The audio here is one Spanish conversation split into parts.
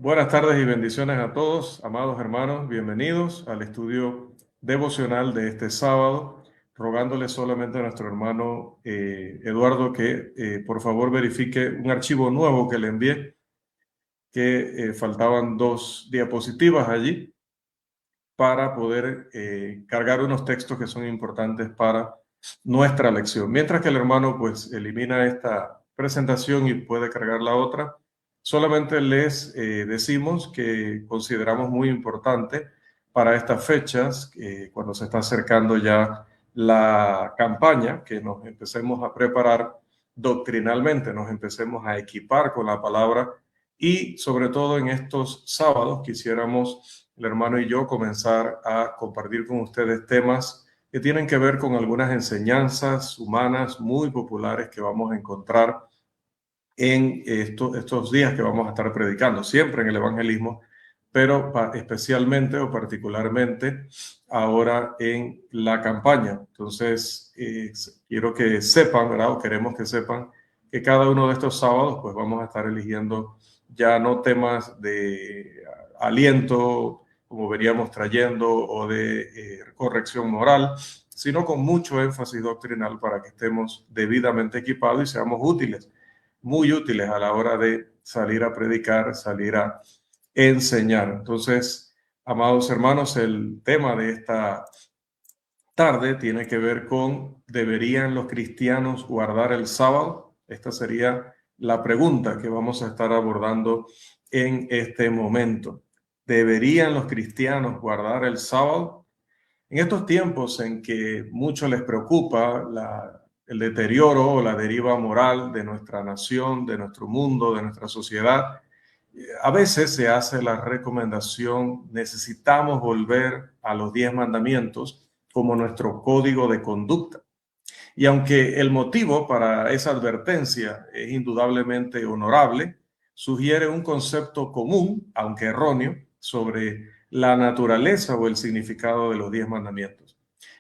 Buenas tardes y bendiciones a todos, amados hermanos. Bienvenidos al estudio devocional de este sábado, rogándole solamente a nuestro hermano Eduardo que por favor verifique un archivo nuevo que le envié, que faltaban 2 diapositivas allí para poder cargar unos textos que son importantes para nuestra lección. Mientras que el hermano pues elimina esta presentación y puede cargar la otra, solamente les decimos que consideramos muy importante para estas fechas, cuando se está acercando ya la campaña, que nos empecemos a preparar doctrinalmente, nos empecemos a equipar con la palabra y sobre todo en estos sábados quisiéramos, el hermano y yo, comenzar a compartir con ustedes temas que tienen que ver con algunas enseñanzas humanas muy populares que vamos a encontrar en estos días que vamos a estar predicando, siempre en el evangelismo, pero especialmente o particularmente ahora en la campaña. Entonces, quiero que sepan, ¿verdad? O queremos que sepan que cada uno de estos sábados, pues vamos a estar eligiendo ya no temas de aliento, como veríamos trayendo, o de corrección moral, sino con mucho énfasis doctrinal para que estemos debidamente equipados y seamos útiles, muy útiles a la hora de salir a predicar, salir a enseñar. Entonces, amados hermanos, el tema de esta tarde tiene que ver con: ¿deberían los cristianos guardar el sábado? Esta sería la pregunta que vamos a estar abordando en este momento. ¿Deberían los cristianos guardar el sábado? En estos tiempos en que mucho les preocupa el deterioro o la deriva moral de nuestra nación, de nuestro mundo, de nuestra sociedad, a veces se hace la recomendación: necesitamos volver a los 10 mandamientos como nuestro código de conducta. Y aunque el motivo para esa advertencia es indudablemente honorable, sugiere un concepto común, aunque erróneo, sobre la naturaleza o el significado de los 10 mandamientos.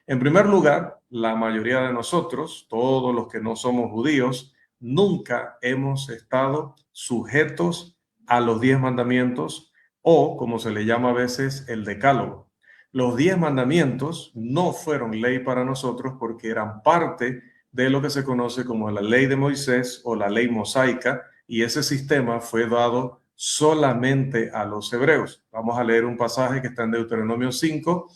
En primer lugar, la mayoría de nosotros, todos los que no somos judíos, nunca hemos estado sujetos a los 10 mandamientos, o como se le llama a veces, el decálogo. Los 10 mandamientos no fueron ley para nosotros porque eran parte de lo que se conoce como la ley de Moisés o la ley mosaica, y ese sistema fue dado solamente a los hebreos. Vamos a leer un pasaje que está en Deuteronomio 5,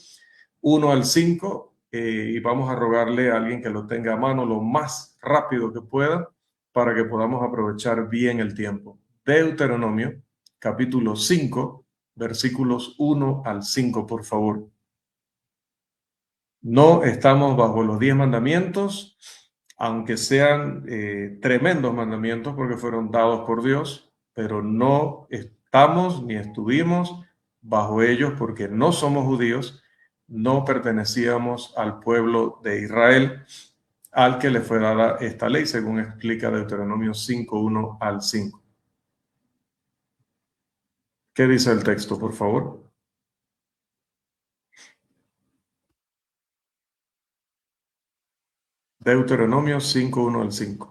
1 al 5, y vamos a rogarle a alguien que lo tenga a mano lo más rápido que pueda para que podamos aprovechar bien el tiempo. Deuteronomio, capítulo 5, versículos 1 al 5, por favor. No estamos bajo los 10 mandamientos, aunque sean tremendos mandamientos porque fueron dados por Dios, pero no estamos ni estuvimos bajo ellos porque no somos judíos, no pertenecíamos al pueblo de Israel, al que le fue dada esta ley, según explica Deuteronomio 5, 1 al 5. ¿Qué dice el texto, por favor? Deuteronomio 5, 1 al 5.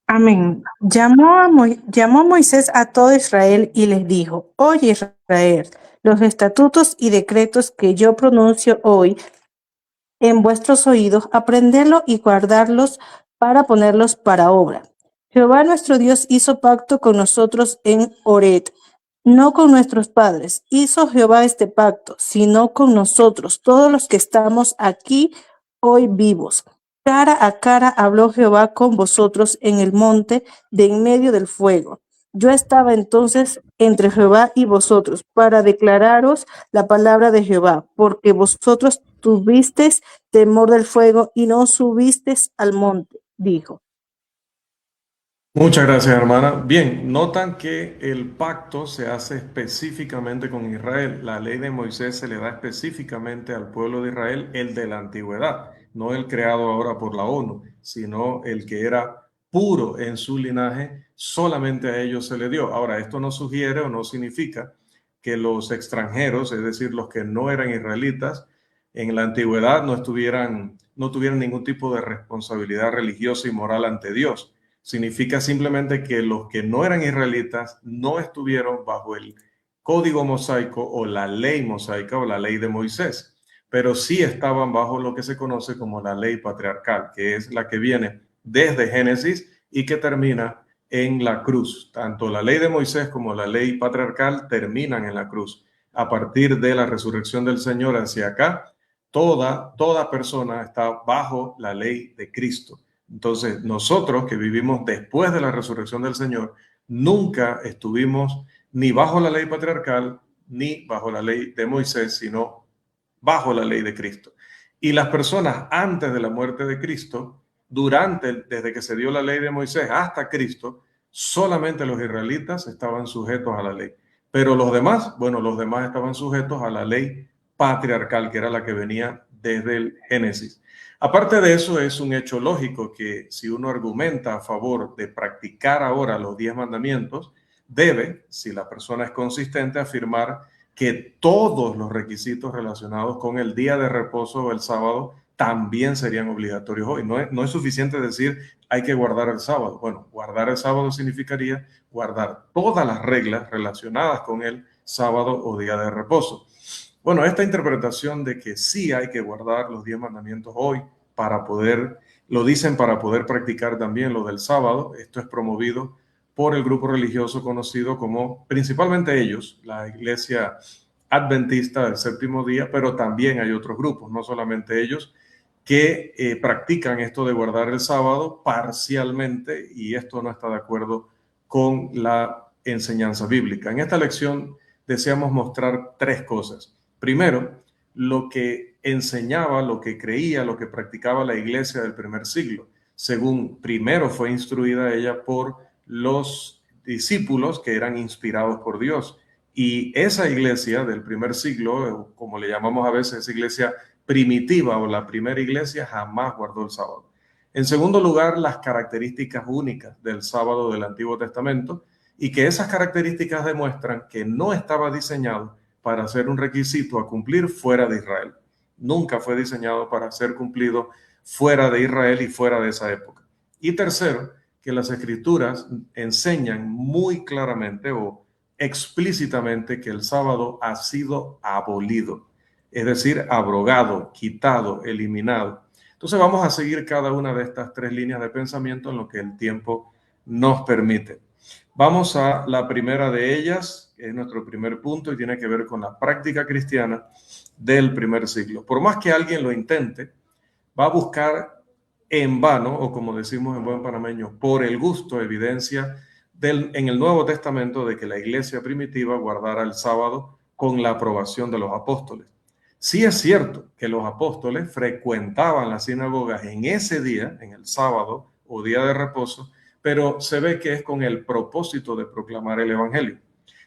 Amén. Llamó a Moisés a todo Israel y les dijo: Oye, Israel, los estatutos y decretos que yo pronuncio hoy en vuestros oídos, aprendedlos y guardarlos para ponerlos para obra. Jehová nuestro Dios hizo pacto con nosotros en Horeb, no con nuestros padres. Hizo Jehová este pacto, sino con nosotros, todos los que estamos aquí hoy vivos. Cara a cara habló Jehová con vosotros en el monte de en medio del fuego. Yo estaba entonces entre Jehová y vosotros para declararos la palabra de Jehová, porque vosotros tuvisteis temor del fuego y no subisteis al monte, dijo. Muchas gracias, hermana. Bien, notan que el pacto se hace específicamente con Israel. La ley de Moisés se le da específicamente al pueblo de Israel, el de la antigüedad, no el creado ahora por la ONU, sino el que era puro en su linaje, solamente a ellos se le dio. Ahora, esto no sugiere o no significa que los extranjeros, es decir, los que no eran israelitas, en la antigüedad no tuvieran ningún tipo de responsabilidad religiosa y moral ante Dios. Significa simplemente que los que no eran israelitas no estuvieron bajo el código mosaico o la ley mosaica o la ley de Moisés, pero sí estaban bajo lo que se conoce como la ley patriarcal, que es la que viene desde Génesis y que termina en la cruz. Tanto la ley de Moisés como la ley patriarcal terminan en la cruz. A partir de la resurrección del Señor hacia acá, toda persona está bajo la ley de Cristo. Entonces, nosotros que vivimos después de la resurrección del Señor, nunca estuvimos ni bajo la ley patriarcal ni bajo la ley de Moisés, sino bajo la ley de Cristo. Y las personas antes de la muerte de Cristo, desde que se dio la ley de Moisés hasta Cristo, solamente los israelitas estaban sujetos a la ley. Pero los demás, bueno, los demás estaban sujetos a la ley patriarcal, que era la que venía desde el Génesis. Aparte de eso, es un hecho lógico que si uno argumenta a favor de practicar ahora los 10 mandamientos, debe, si la persona es consistente, afirmar que todos los requisitos relacionados con el día de reposo o el sábado también serían obligatorios hoy. No es suficiente decir hay que guardar el sábado. Bueno, guardar el sábado significaría guardar todas las reglas relacionadas con el sábado o día de reposo. Bueno, esta interpretación de que sí hay que guardar los 10 mandamientos hoy lo dicen para poder practicar también lo del sábado. Esto es promovido por el grupo religioso conocido como, principalmente ellos, la Iglesia Adventista del Séptimo Día, pero también hay otros grupos, no solamente ellos, que practican esto de guardar el sábado parcialmente, y esto no está de acuerdo con la enseñanza bíblica. En esta lección deseamos mostrar 3 cosas. Primero, lo que enseñaba, lo que creía, lo que practicaba la iglesia del primer siglo, según primero fue instruida ella por los discípulos que eran inspirados por Dios. Y esa iglesia del primer siglo, como le llamamos a veces, esa iglesia primitiva o la primera iglesia, jamás guardó el sábado. En segundo lugar, las características únicas del sábado del Antiguo Testamento, y que esas características demuestran que no estaba diseñado para ser un requisito a cumplir fuera de Israel. Nunca fue diseñado para ser cumplido fuera de Israel y fuera de esa época. Y tercero, que las escrituras enseñan muy claramente o explícitamente que el sábado ha sido abolido, es decir, abrogado, quitado, eliminado. Entonces vamos a seguir cada una de estas 3 líneas de pensamiento en lo que el tiempo nos permite. Vamos a la primera de ellas, que es nuestro primer punto y tiene que ver con la práctica cristiana del primer siglo. Por más que alguien lo intente, va a buscar en vano, o como decimos en buen panameño, por el gusto, evidencia en el Nuevo Testamento de que la iglesia primitiva guardara el sábado con la aprobación de los apóstoles. Sí es cierto que los apóstoles frecuentaban las sinagogas en ese día, en el sábado o día de reposo, pero se ve que es con el propósito de proclamar el evangelio.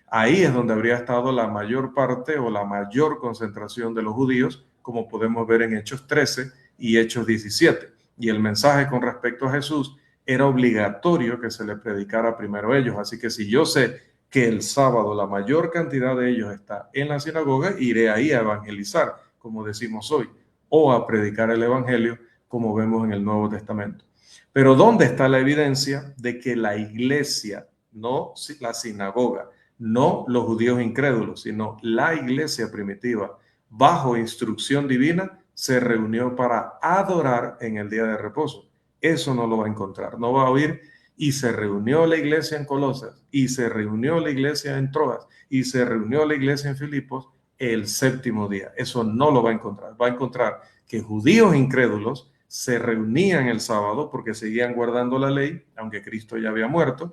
Ahí es donde habría estado la mayor parte o la mayor concentración de los judíos, como podemos ver en Hechos 13 y Hechos 17. Y el mensaje con respecto a Jesús era obligatorio que se le predicara primero a ellos. Así que si yo sé que el sábado la mayor cantidad de ellos está en la sinagoga, iré ahí a evangelizar, como decimos hoy, o a predicar el evangelio, como vemos en el Nuevo Testamento. Pero ¿dónde está la evidencia de que la iglesia, no la sinagoga, no los judíos incrédulos, sino la iglesia primitiva, bajo instrucción divina, se reunió para adorar en el día de reposo? Eso no lo va a encontrar, no va a oír y se reunió la iglesia en Colosas, y se reunió la iglesia en Troas, y se reunió la iglesia en Filipos el 7º día. Eso no lo va a encontrar. Va a encontrar que judíos incrédulos se reunían el sábado porque seguían guardando la ley, aunque Cristo ya había muerto,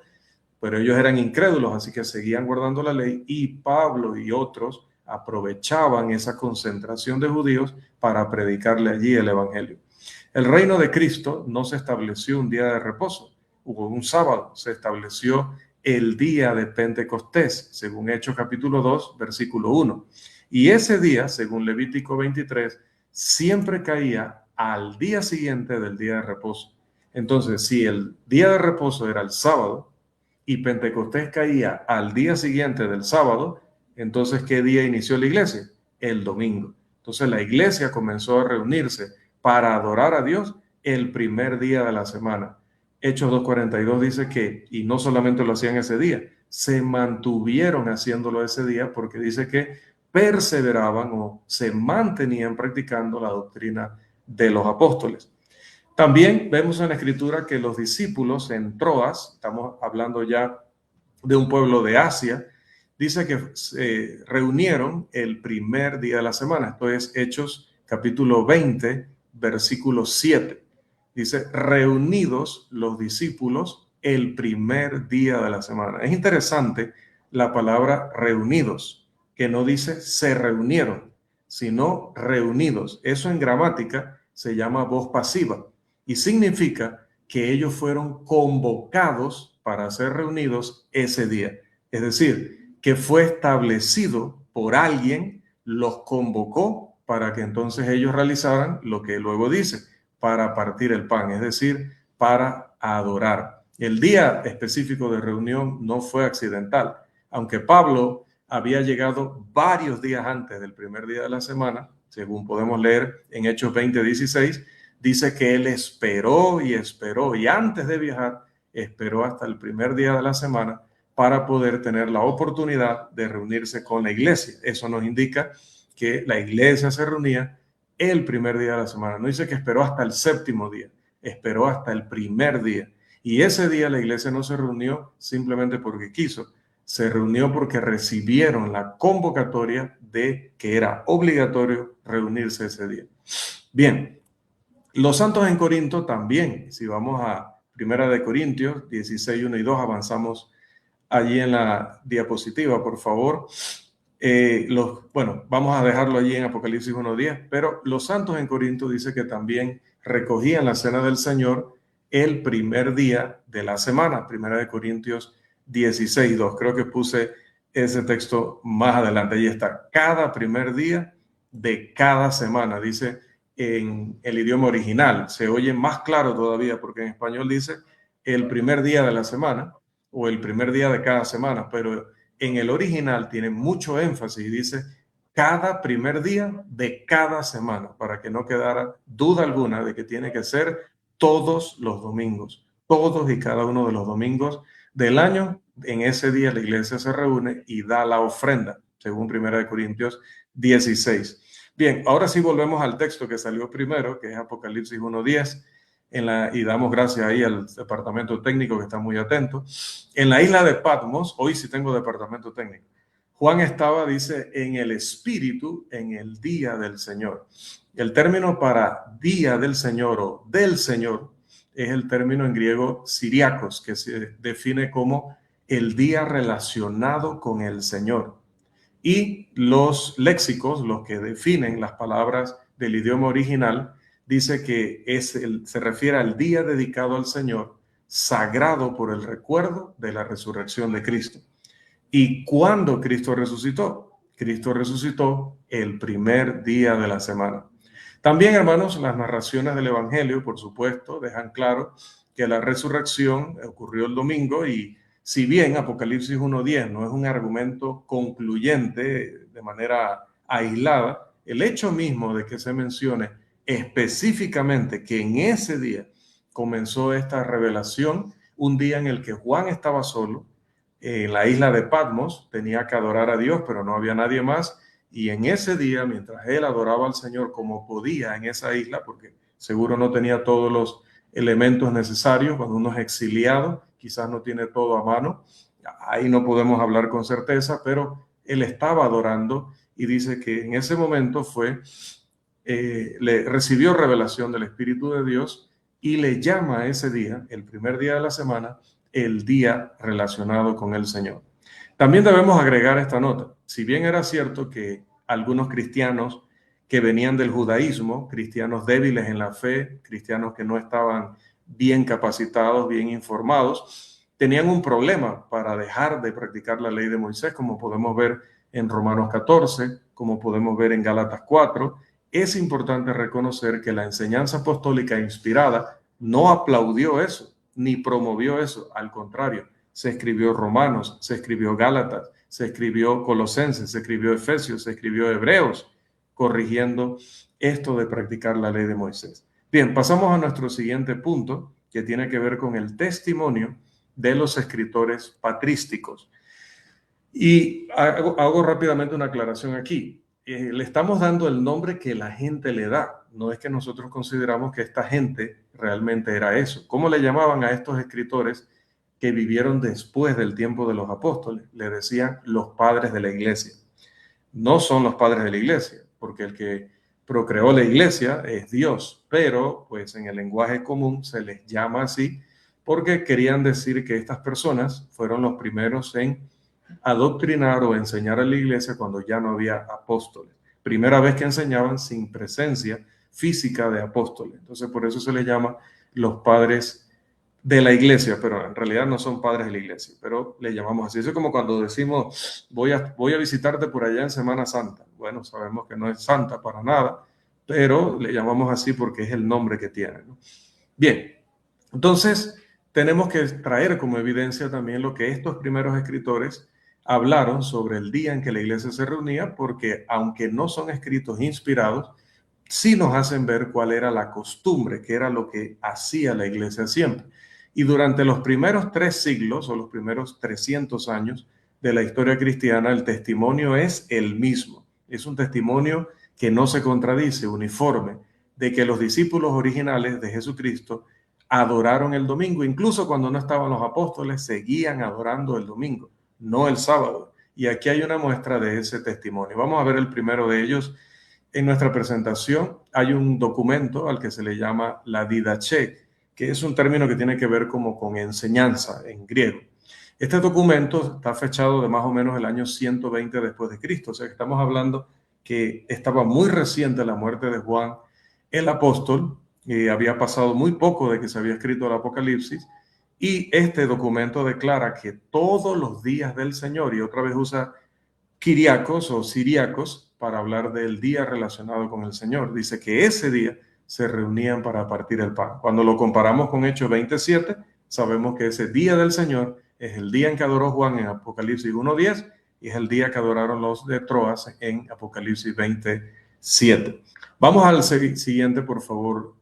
pero ellos eran incrédulos, así que seguían guardando la ley, y Pablo y otros aprovechaban esa concentración de judíos para predicarle allí el evangelio. El reino de Cristo no se estableció un día de reposo, hubo un sábado, se estableció el día de Pentecostés, según Hechos capítulo 2, versículo 1. Y ese día, según Levítico 23, siempre caía al día siguiente del día de reposo. Entonces, si el día de reposo era el sábado y Pentecostés caía al día siguiente del sábado, entonces, ¿qué día inició la iglesia? El domingo. Entonces la iglesia comenzó a reunirse para adorar a Dios el primer día de la semana. Hechos 2:42 dice que, y no solamente lo hacían ese día, se mantuvieron haciéndolo ese día porque dice que perseveraban o se mantenían practicando la doctrina de los apóstoles. También vemos en la escritura que los discípulos en Troas, estamos hablando ya de un pueblo de Asia, dice que se reunieron el primer día de la semana. Esto es Hechos capítulo 20, versículo 7. Dice, reunidos los discípulos el primer día de la semana. Es interesante la palabra reunidos, que no dice se reunieron, sino reunidos. Eso en gramática se llama voz pasiva y significa que ellos fueron convocados para ser reunidos ese día. Es decir, que fue establecido por alguien, los convocó para que entonces ellos realizaran lo que luego dice, para partir el pan, es decir, para adorar. El día específico de reunión no fue accidental, aunque Pablo había llegado varios días antes del primer día de la semana, según podemos leer en Hechos 20:16, dice que él esperó y antes de viajar esperó hasta el primer día de la semana para poder tener la oportunidad de reunirse con la iglesia. Eso nos indica que la iglesia se reunía el primer día de la semana. No dice que esperó hasta el séptimo día, esperó hasta el primer día. Y ese día la iglesia no se reunió simplemente porque quiso, se reunió porque recibieron la convocatoria de que era obligatorio reunirse ese día. Bien, los santos en Corinto también, si vamos a Primera de Corintios 16, 1 y 2, avanzamos allí en la diapositiva, por favor. Bueno, vamos a dejarlo allí en Apocalipsis 1:10, pero los santos en Corinto dice que también recogían la cena del Señor el primer día de la semana, Primera de Corintios 16:2. Creo que puse ese texto más adelante, allí está, cada primer día de cada semana, dice en el idioma original. Se oye más claro todavía porque en español dice el primer día de la semana o el primer día de cada semana, pero en el original tiene mucho énfasis y dice cada primer día de cada semana, para que no quedara duda alguna de que tiene que ser todos los domingos, todos y cada uno de los domingos del año. En ese día la iglesia se reúne y da la ofrenda, según 1 Corintios 16. Bien, ahora sí volvemos al texto que salió primero, que es Apocalipsis 1:10, y damos gracias ahí al departamento técnico que está muy atento. En la isla de Patmos, hoy sí tengo departamento técnico, Juan estaba, dice, en el Espíritu en el día del Señor. El término para día del Señor o del Señor es el término en griego siriacos, que se define como el día relacionado con el Señor. Y los léxicos, los que definen las palabras del idioma original, dice que se refiere al día dedicado al Señor, sagrado por el recuerdo de la resurrección de Cristo. ¿Y cuándo Cristo resucitó? Cristo resucitó el primer día de la semana. También, hermanos, las narraciones del Evangelio, por supuesto, dejan claro que la resurrección ocurrió el domingo y si bien Apocalipsis 1:10 no es un argumento concluyente de manera aislada, el hecho mismo de que se mencione específicamente que en ese día comenzó esta revelación, un día en el que Juan estaba solo, en la isla de Patmos, tenía que adorar a Dios, pero no había nadie más, y en ese día, mientras él adoraba al Señor como podía en esa isla, porque seguro no tenía todos los elementos necesarios, cuando uno es exiliado, quizás no tiene todo a mano, ahí no podemos hablar con certeza, pero él estaba adorando y dice que en ese momento le recibió revelación del Espíritu de Dios y le llama a ese día, el primer día de la semana, el día relacionado con el Señor. También debemos agregar esta nota. Si bien era cierto que algunos cristianos que venían del judaísmo, cristianos débiles en la fe, cristianos que no estaban bien capacitados, bien informados, tenían un problema para dejar de practicar la ley de Moisés, como podemos ver en Romanos 14, como podemos ver en Gálatas 4. Es importante reconocer que la enseñanza apostólica inspirada no aplaudió eso, ni promovió eso. Al contrario, se escribió Romanos, se escribió Gálatas, se escribió Colosenses, se escribió Efesios, se escribió Hebreos. corrigiendo esto de practicar la ley de Moisés. Bien, pasamos a nuestro siguiente punto, que tiene que ver con el testimonio de los escritores patrísticos. Y hago rápidamente una aclaración aquí. Le estamos dando el nombre que la gente le da. No es que nosotros consideramos que esta gente realmente era eso. ¿Cómo le llamaban a estos escritores que vivieron después del tiempo de los apóstoles? Le decían los padres de la iglesia. No son los padres de la iglesia, porque el que procreó la iglesia es Dios, pero pues en el lenguaje común se les llama así porque querían decir que estas personas fueron los primeros en adoctrinar o enseñar a la iglesia cuando ya no había apóstoles. Primera vez que enseñaban sin presencia física de apóstoles. Entonces por eso se les llama los padres de la iglesia, pero en realidad no son padres de la iglesia, pero le llamamos así. Eso es como cuando decimos, voy a visitarte por allá en Semana Santa. Bueno, sabemos que no es santa para nada, pero le llamamos así porque es el nombre que tiene, ¿no? Bien, entonces tenemos que traer como evidencia también lo que estos primeros escritores hablaron sobre el día en que la iglesia se reunía, porque aunque no son escritos inspirados, sí nos hacen ver cuál era la costumbre, que era lo que hacía la iglesia siempre. Y durante los primeros 3 siglos o los primeros 300 años de la historia cristiana, el testimonio es el mismo. Es un testimonio que no se contradice, uniforme, de que los discípulos originales de Jesucristo adoraron el domingo. Incluso cuando no estaban los apóstoles, seguían adorando el domingo, no el sábado. Y aquí hay una muestra de ese testimonio. Vamos a ver el primero de ellos. En nuestra presentación hay un documento al que se le llama la didaché, que es un término que tiene que ver como con enseñanza en griego. Este documento está fechado de más o menos el año 120 después de Cristo, o sea que estamos hablando que estaba muy reciente la muerte de Juan el apóstol, había pasado muy poco de que se había escrito el Apocalipsis, y este documento declara que todos los días del Señor, y otra vez usa Kiriakos o Siriacos para hablar del día relacionado con el Señor, dice que ese día se reunían para partir el pan. Cuando lo comparamos con Hechos 27, sabemos que ese día del Señor es el día en que adoró Juan en Apocalipsis 1:10 y es el día que adoraron los de Troas en Apocalipsis 27. Vamos al siguiente, por favor.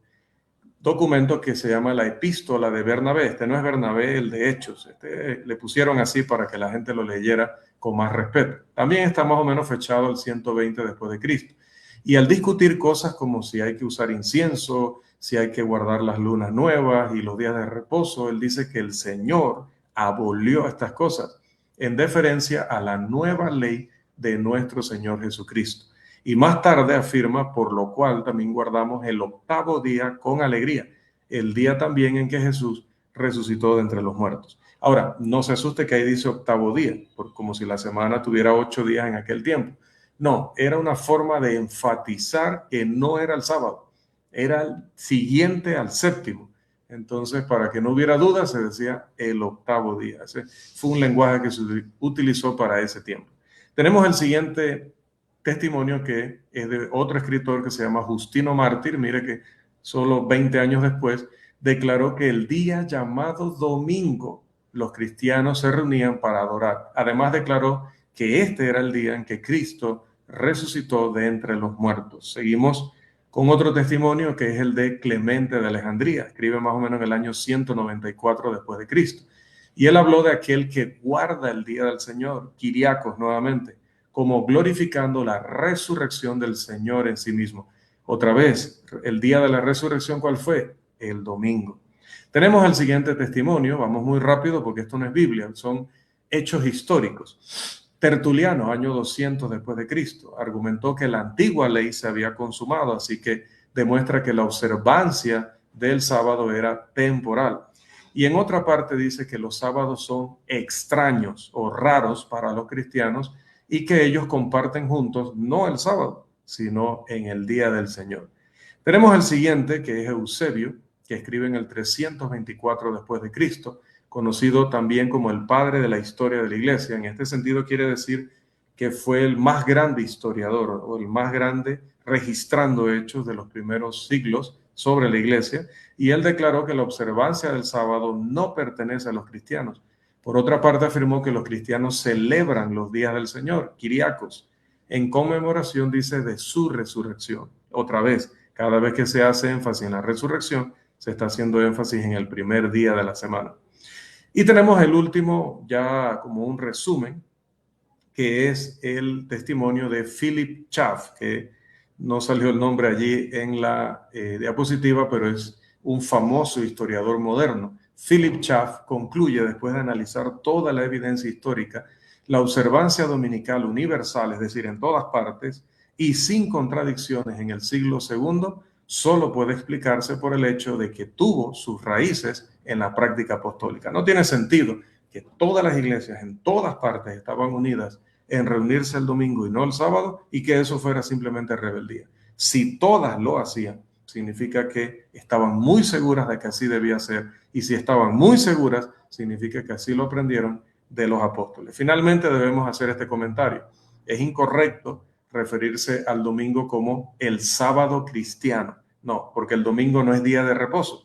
Documento que se llama la Epístola de Bernabé. Este no es Bernabé, el de Hechos. Le pusieron así para que la gente lo leyera con más respeto. También está más o menos fechado el 120 después de Cristo. Y al discutir cosas como si hay que usar incienso, si hay que guardar las lunas nuevas y los días de reposo, él dice que el Señor abolió estas cosas en deferencia a la nueva ley de nuestro Señor Jesucristo. Y más tarde afirma, por lo cual también guardamos el 8º día con alegría, el día también en que Jesús resucitó de entre los muertos. Ahora, no se asuste que ahí dice 8º día, como si la semana tuviera 8 días en aquel tiempo. No, era una forma de enfatizar que no era el sábado, era el siguiente al 7º. Entonces, para que no hubiera duda, se decía el 8º día. Ese fue un lenguaje que se utilizó para ese tiempo. Tenemos el siguiente testimonio que es de otro escritor que se llama Justino Mártir. Mire que solo 20 años después declaró que el día llamado domingo los cristianos se reunían para adorar. Además declaró que este era el día en que Cristo resucitó de entre los muertos. Seguimos con otro testimonio que es el de Clemente de Alejandría. Escribe más o menos en el año 194 después de Cristo. Y él habló de aquel que guarda el día del Señor, Kiriakos nuevamente, como glorificando la resurrección del Señor en sí mismo. Otra vez, el día de la resurrección, ¿cuál fue? El domingo. Tenemos el siguiente testimonio, vamos muy rápido porque esto no es Biblia, son hechos históricos. Tertuliano, año 200 después de Cristo, argumentó que la antigua ley se había consumado, así que demuestra que la observancia del sábado era temporal. Y en otra parte dice que los sábados son extraños o raros para los cristianos y que ellos comparten juntos no el sábado, sino en el día del Señor. Tenemos el siguiente, que es Eusebio, que escribe en el 324 después de Cristo, conocido también como el padre de la historia de la iglesia. En este sentido quiere decir que fue el más grande historiador o el más grande registrando hechos de los primeros siglos sobre la iglesia, y él declaró que la observancia del sábado no pertenece a los cristianos. Por otra parte, afirmó que los cristianos celebran los días del Señor, Kiriakos, en conmemoración, dice, de su resurrección. Otra vez, cada vez que se hace énfasis en la resurrección, se está haciendo énfasis en el primer día de la semana. Y tenemos el último, ya como un resumen, que es el testimonio de Philip Schaff, que no salió el nombre allí en la diapositiva, pero es un famoso historiador moderno. Philip Schaff concluye, después de analizar toda la evidencia histórica, la observancia dominical universal, es decir, en todas partes, y sin contradicciones en el siglo II, solo puede explicarse por el hecho de que tuvo sus raíces en la práctica apostólica. No tiene sentido que todas las iglesias en todas partes estaban unidas en reunirse el domingo y no el sábado, y que eso fuera simplemente rebeldía. Si todas lo hacían, significa que estaban muy seguras de que así debía ser, y si estaban muy seguras, significa que así lo aprendieron de los apóstoles. Finalmente debemos hacer este comentario. Es incorrecto referirse al domingo como el sábado cristiano. No, porque el domingo no es día de reposo.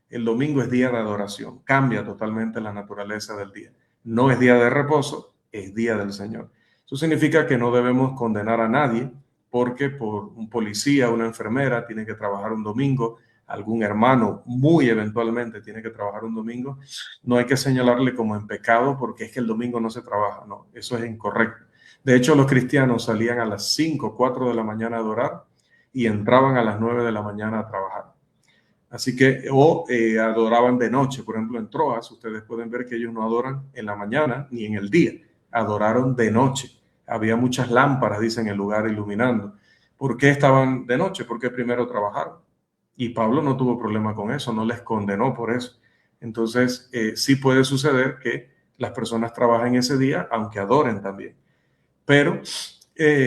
El domingo es día de adoración. Cambia totalmente la naturaleza del día. No es día de reposo, es día del Señor. Eso significa que no debemos condenar a nadie porque por un policía, una enfermera tiene que trabajar un domingo, algún hermano muy eventualmente tiene que trabajar un domingo. No hay que señalarle como en pecado porque es que el domingo no se trabaja. No, eso es incorrecto. De hecho, los cristianos salían a las 5, 4 de la mañana a adorar y entraban a las 9 de la mañana a trabajar. Así que, adoraban de noche. Por ejemplo, en Troas, ustedes pueden ver que ellos no adoran en la mañana ni en el día. Adoraron de noche. Había muchas lámparas, dice, en el lugar iluminando. ¿Por qué estaban de noche? Porque primero trabajaron. Y Pablo no tuvo problema con eso, no les condenó por eso. Entonces, sí puede suceder que las personas trabajen ese día, aunque adoren también. Pero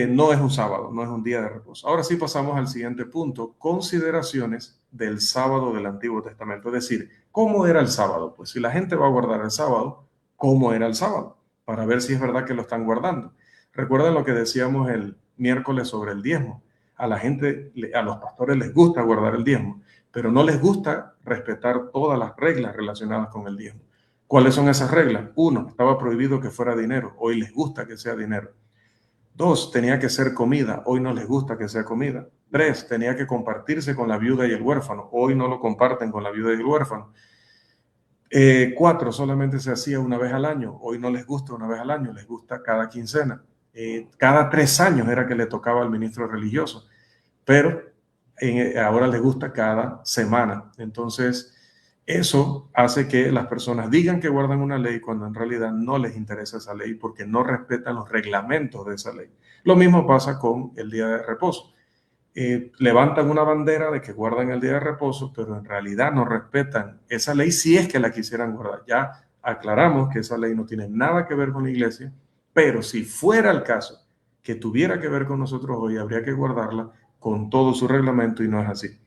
no es un sábado, no es un día de reposo. Ahora sí pasamos al siguiente punto, consideraciones del sábado del Antiguo Testamento. Es decir, ¿cómo era el sábado? Pues si la gente va a guardar el sábado, ¿cómo era el sábado? Para ver si es verdad que lo están guardando. Recuerden lo que decíamos el miércoles sobre el diezmo. A la gente, a los pastores les gusta guardar el diezmo, pero no les gusta respetar todas las reglas relacionadas con el diezmo. ¿Cuáles son esas reglas? Uno, estaba prohibido que fuera dinero. Hoy les gusta que sea dinero. 2, tenía que ser comida. Hoy no les gusta que sea comida. 3, tenía que compartirse con la viuda y el huérfano. Hoy no lo comparten con la viuda y el huérfano. 4, solamente se hacía una vez al año. Hoy no les gusta una vez al año, les gusta cada quincena. Cada 3 años era que le tocaba al ministro religioso, pero ahora les gusta cada semana. Entonces, eso hace que las personas digan que guardan una ley cuando en realidad no les interesa esa ley porque no respetan los reglamentos de esa ley. Lo mismo pasa con el día de reposo. Levantan una bandera de que guardan el día de reposo, pero en realidad no respetan esa ley si es que la quisieran guardar. Ya aclaramos que esa ley no tiene nada que ver con la iglesia, pero si fuera el caso que tuviera que ver con nosotros hoy, habría que guardarla con todo su reglamento y no es así.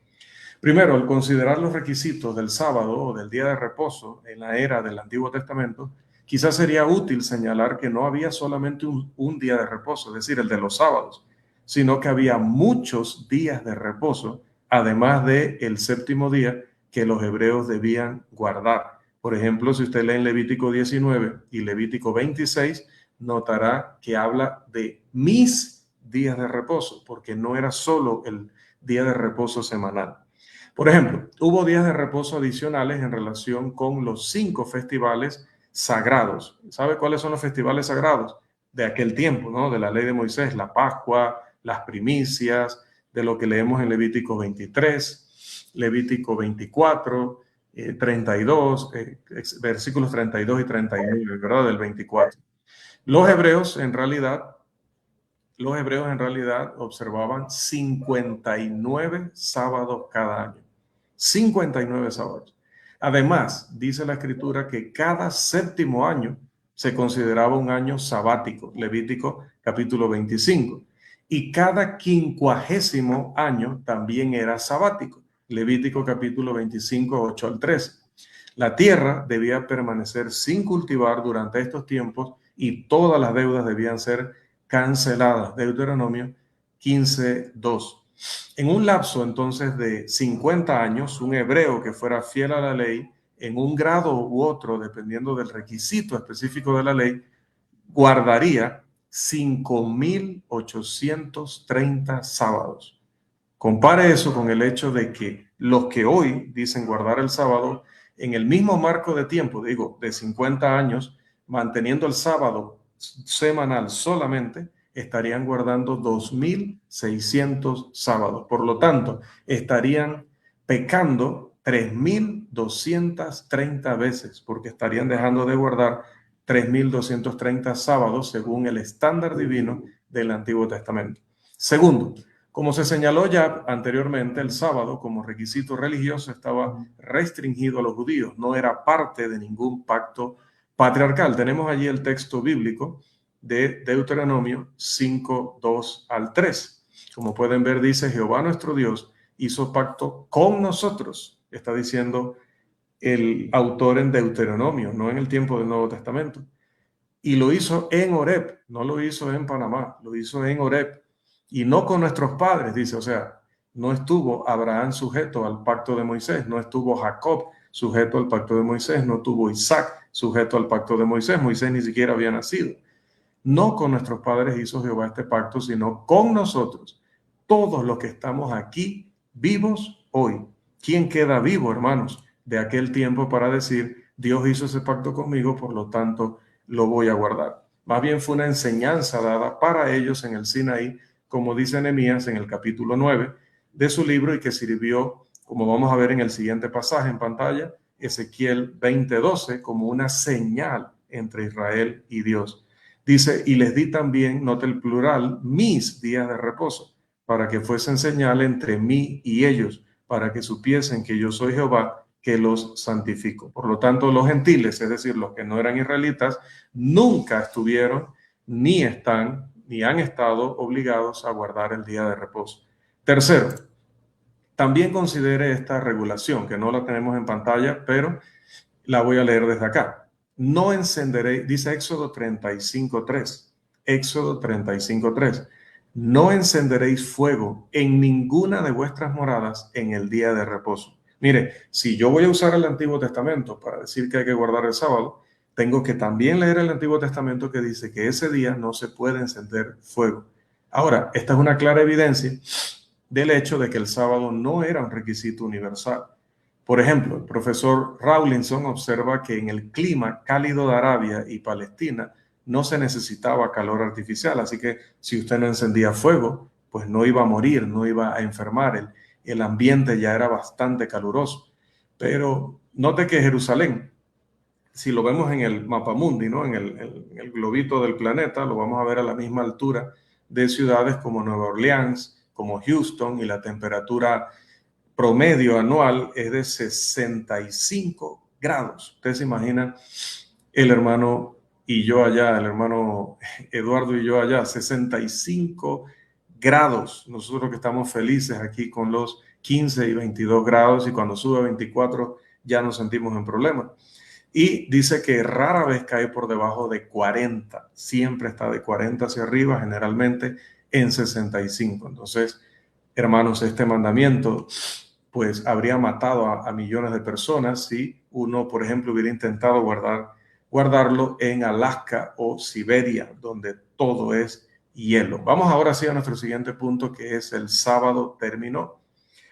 Primero, al considerar los requisitos del sábado o del día de reposo en la era del Antiguo Testamento, quizás sería útil señalar que no había solamente un día de reposo, es decir, el de los sábados, sino que había muchos días de reposo, además del séptimo día que los hebreos debían guardar. Por ejemplo, si usted lee en Levítico 19 y Levítico 26, notará que habla de mis días de reposo, porque no era solo el día de reposo semanal. Por ejemplo, hubo días de reposo adicionales en relación con los 5 festivales sagrados. ¿Sabe cuáles son los festivales sagrados? De aquel tiempo, ¿no? De la ley de Moisés, la Pascua, las primicias, de lo que leemos en Levítico 23, Levítico 24, 32, versículos 32 y 39, ¿verdad? Del 24. Los hebreos en realidad observaban 59 sábados cada año. 59 sábados. Además, dice la escritura que cada séptimo año se consideraba un año sabático, Levítico capítulo 25, y cada 50º año también era sabático, Levítico capítulo 25, 8 al 13. La tierra debía permanecer sin cultivar durante estos tiempos y todas las deudas debían ser canceladas. Deuteronomio 15:2. En un lapso entonces de 50 años, un hebreo que fuera fiel a la ley en un grado u otro, dependiendo del requisito específico de la ley, guardaría 5.830 sábados. Compare eso con el hecho de que los que hoy dicen guardar el sábado, en el mismo marco de tiempo, digo, de 50 años, manteniendo el sábado semanal solamente, estarían guardando 2.600 sábados. Por lo tanto, estarían pecando 3.230 veces, porque estarían dejando de guardar 3.230 sábados según el estándar divino del Antiguo Testamento. Segundo, como se señaló ya anteriormente, el sábado como requisito religioso estaba restringido a los judíos, no era parte de ningún pacto patriarcal. Tenemos allí el texto bíblico de Deuteronomio 5, 2 al 3. Como pueden ver, dice: Jehová nuestro Dios hizo pacto con nosotros. Está diciendo el autor en Deuteronomio, no en el tiempo del Nuevo Testamento. Y lo hizo en Horeb, no lo hizo en Panamá, lo hizo en Horeb. Y no con nuestros padres, dice, o sea, no estuvo Abraham sujeto al pacto de Moisés, no estuvo Jacob sujeto al pacto de Moisés, no tuvo Isaac sujeto al pacto de Moisés, Moisés ni siquiera había nacido. No con nuestros padres hizo Jehová este pacto, sino con nosotros, todos los que estamos aquí vivos hoy. ¿Quién queda vivo, hermanos, de aquel tiempo para decir, Dios hizo ese pacto conmigo, por lo tanto lo voy a guardar? Más bien fue una enseñanza dada para ellos en el Sinaí, como dice Nehemías en el capítulo 9 de su libro, y que sirvió, como vamos a ver en el siguiente pasaje en pantalla, Ezequiel 20:12, como una señal entre Israel y Dios. Dice: y les di también, nota el plural, mis días de reposo, para que fuesen señal entre mí y ellos, para que supiesen que yo soy Jehová, que los santifico. Por lo tanto, los gentiles, es decir, los que no eran israelitas, nunca estuvieron, ni están, ni han estado obligados a guardar el día de reposo. Tercero, también considere esta regulación, que no la tenemos en pantalla, pero la voy a leer desde acá. No encenderéis, dice Éxodo 35:3, Éxodo 35:3, no encenderéis fuego en ninguna de vuestras moradas en el día de reposo. Mire, si yo voy a usar el Antiguo Testamento para decir que hay que guardar el sábado, tengo que también leer el Antiguo Testamento que dice que ese día no se puede encender fuego. Ahora, esta es una clara evidencia del hecho de que el sábado no era un requisito universal. Por ejemplo, el profesor Rawlinson observa que en el clima cálido de Arabia y Palestina no se necesitaba calor artificial, así que si usted no encendía fuego, pues no iba a morir, no iba a enfermar, el ambiente ya era bastante caluroso. Pero note que Jerusalén, si lo vemos en el mapamundi, ¿no? en el globito del planeta, lo vamos a ver a la misma altura de ciudades como Nueva Orleans, como Houston, y la temperatura promedio anual es de 65 grados. Ustedes se imaginan el hermano y yo allá, el hermano Eduardo y yo allá, 65 grados. Nosotros que estamos felices aquí con los 15 y 22 grados, y cuando sube a 24 ya nos sentimos en problemas. Y dice que rara vez cae por debajo de 40, siempre está de 40 hacia arriba, generalmente en 65. Entonces, hermanos, este mandamiento pues habría matado a millones de personas si uno, por ejemplo, hubiera intentado guardarlo en Alaska o Siberia, donde todo es hielo. Vamos ahora sí a nuestro siguiente punto, que es el sábado terminó,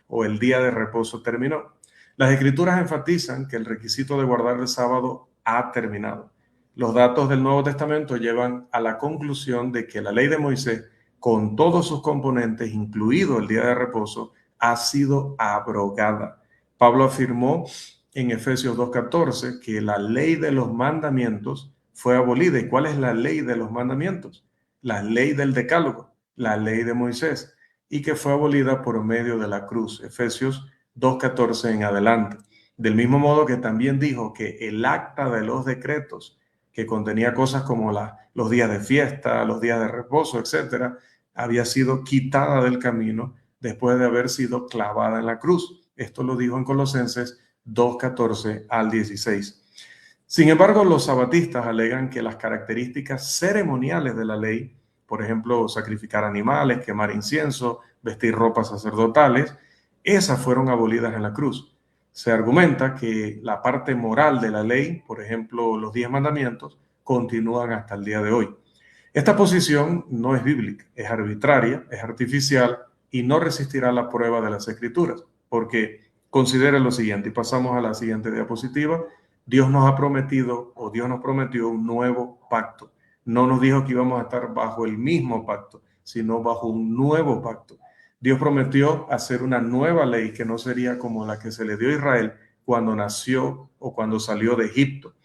o el día de reposo terminó. Las escrituras enfatizan que el requisito de guardar el sábado ha terminado. Los datos del Nuevo Testamento llevan a la conclusión de que la ley de Moisés, con todos sus componentes, incluido el día de reposo, ha sido abrogada. Pablo afirmó en Efesios 2:14 que la ley de los mandamientos fue abolida. ¿Y cuál es la ley de los mandamientos? La ley del decálogo, la ley de Moisés, y que fue abolida por medio de la cruz. Efesios 2:14 en adelante. Del mismo modo que también dijo que el acta de los decretos, que contenía cosas como los días de fiesta, los días de reposo, etcétera, había sido quitada del camino después de haber sido clavada en la cruz. Esto lo dijo en Colosenses 2:14 al 16. Sin embargo, los sabatistas alegan que las características ceremoniales de la ley, por ejemplo, sacrificar animales, quemar incienso, vestir ropas sacerdotales, esas fueron abolidas en la cruz. Se argumenta que la parte moral de la ley, por ejemplo, los 10 mandamientos, continúan hasta el día de hoy. Esta posición no es bíblica, es arbitraria, es artificial y no resistirá la prueba de las Escrituras, porque considere lo siguiente, y pasamos a la siguiente diapositiva. Dios nos ha prometido, o Dios nos prometió un nuevo pacto. No nos dijo que íbamos a estar bajo el mismo pacto, sino bajo un nuevo pacto. Dios prometió hacer una nueva ley que no sería como la que se le dio a Israel cuando nació o cuando salió de Egipto.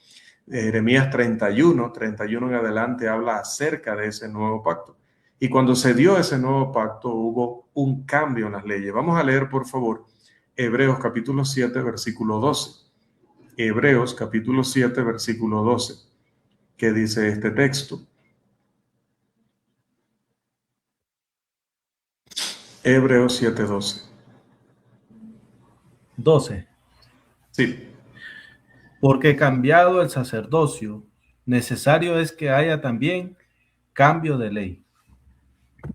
Jeremías 31 en adelante habla acerca de ese nuevo pacto. Y cuando se dio ese nuevo pacto hubo un cambio en las leyes. Vamos a leer, por favor, Hebreos capítulo 7, versículo 12. Hebreos capítulo 7, versículo 12. ¿Qué dice este texto? Hebreos 7, 12. 12. Sí. Porque cambiado el sacerdocio, necesario es que haya también cambio de ley.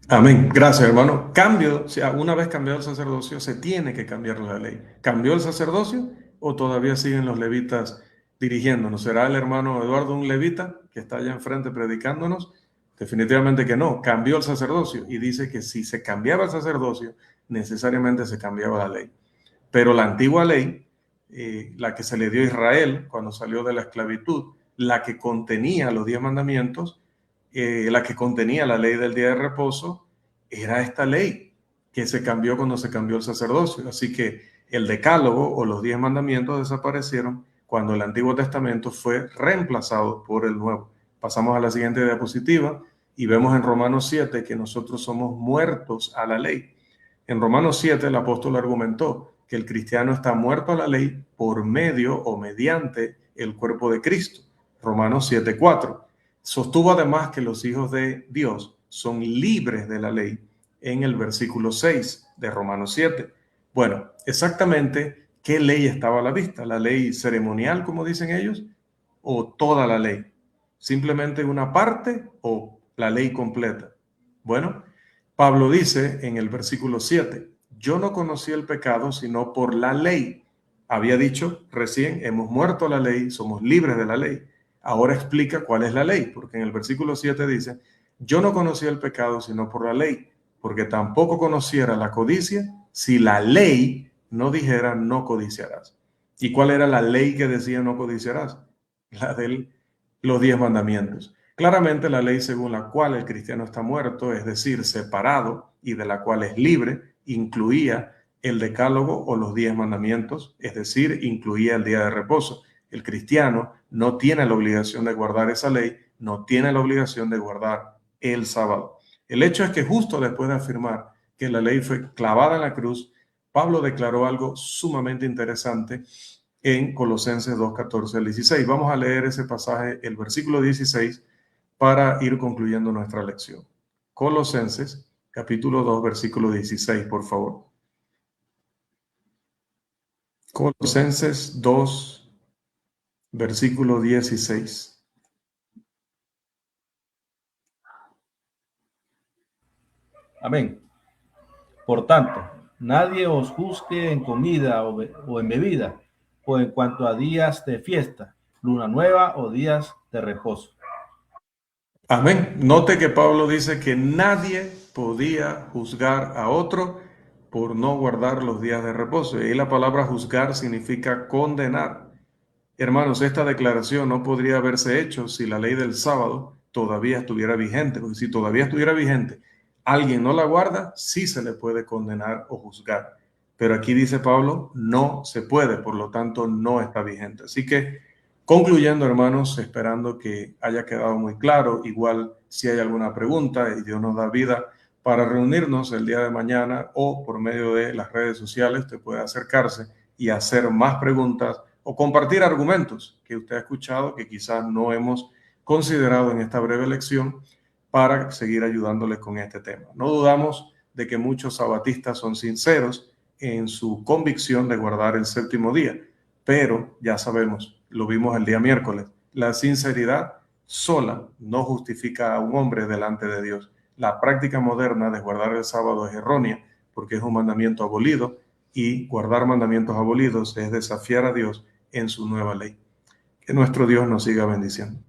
Amén. Gracias, hermano. Cambio, o sea, una vez cambiado el sacerdocio, se tiene que cambiar la ley. ¿Cambió el sacerdocio o todavía siguen los levitas dirigiéndonos? ¿Será el hermano Eduardo un levita que está allá enfrente predicándonos? Definitivamente que no. Cambió el sacerdocio y dice que si se cambiaba el sacerdocio, necesariamente se cambiaba la ley. Pero la antigua ley, la que se le dio a Israel cuando salió de la esclavitud, la que contenía los 10 mandamientos, la que contenía la ley del día de reposo, era esta ley que se cambió cuando se cambió el sacerdocio. Así que el decálogo o los 10 mandamientos desaparecieron cuando el Antiguo Testamento fue reemplazado por el Nuevo. Pasamos a la siguiente diapositiva y vemos en Romanos 7 que nosotros somos muertos a la ley. En Romanos 7 el apóstol argumentó que el cristiano está muerto a la ley por medio o mediante el cuerpo de Cristo. Romanos 7:4. Sostuvo además que los hijos de Dios son libres de la ley en el versículo 6 de Romanos 7. Bueno, exactamente qué ley estaba a la vista, la ley ceremonial, como dicen ellos, o toda la ley, simplemente una parte o la ley completa. Bueno, Pablo dice en el versículo 7, yo no conocí el pecado sino por la ley. Había dicho recién, hemos muerto a la ley, somos libres de la ley. Ahora explica cuál es la ley, porque en el versículo 7 dice, yo no conocí el pecado sino por la ley, porque tampoco conociera la codicia si la ley no dijera no codiciarás. ¿Y cuál era la ley que decía no codiciarás? La de los 10 mandamientos. Claramente la ley según la cual el cristiano está muerto, es decir, separado y de la cual es libre, incluía el decálogo o los 10 mandamientos, es decir, incluía el día de reposo. El cristiano no tiene la obligación de guardar esa ley, no tiene la obligación de guardar el sábado. El hecho es que justo después de afirmar que la ley fue clavada en la cruz, Pablo declaró algo sumamente interesante en Colosenses 2, 14 al 16. Vamos a leer ese pasaje, el versículo 16, para ir concluyendo nuestra lección. Colosenses, capítulo 2, versículo 16, por favor. Colosenses 2, versículo 16. Amén. Por tanto, nadie os juzgue en comida o en bebida, o en cuanto a días de fiesta, luna nueva o días de reposo. Amén. Note que Pablo dice que nadie podía juzgar a otro por no guardar los días de reposo. Y la palabra juzgar significa condenar. Hermanos, esta declaración no podría haberse hecho si la ley del sábado todavía estuviera vigente, porque si todavía estuviera vigente, alguien no la guarda, sí se le puede condenar o juzgar. Pero aquí dice Pablo, no se puede, por lo tanto no está vigente. Así que concluyendo, hermanos, esperando que haya quedado muy claro, igual si hay alguna pregunta y Dios nos da vida para reunirnos el día de mañana o por medio de las redes sociales, usted puede acercarse y hacer más preguntas o compartir argumentos que usted ha escuchado que quizás no hemos considerado en esta breve lección para seguir ayudándoles con este tema. No dudamos de que muchos sabatistas son sinceros en su convicción de guardar el séptimo día, pero ya sabemos, lo vimos el día miércoles, la sinceridad sola no justifica a un hombre delante de Dios. La práctica moderna de guardar el sábado es errónea porque es un mandamiento abolido y guardar mandamientos abolidos es desafiar a Dios en su nueva ley. Que nuestro Dios nos siga bendiciendo.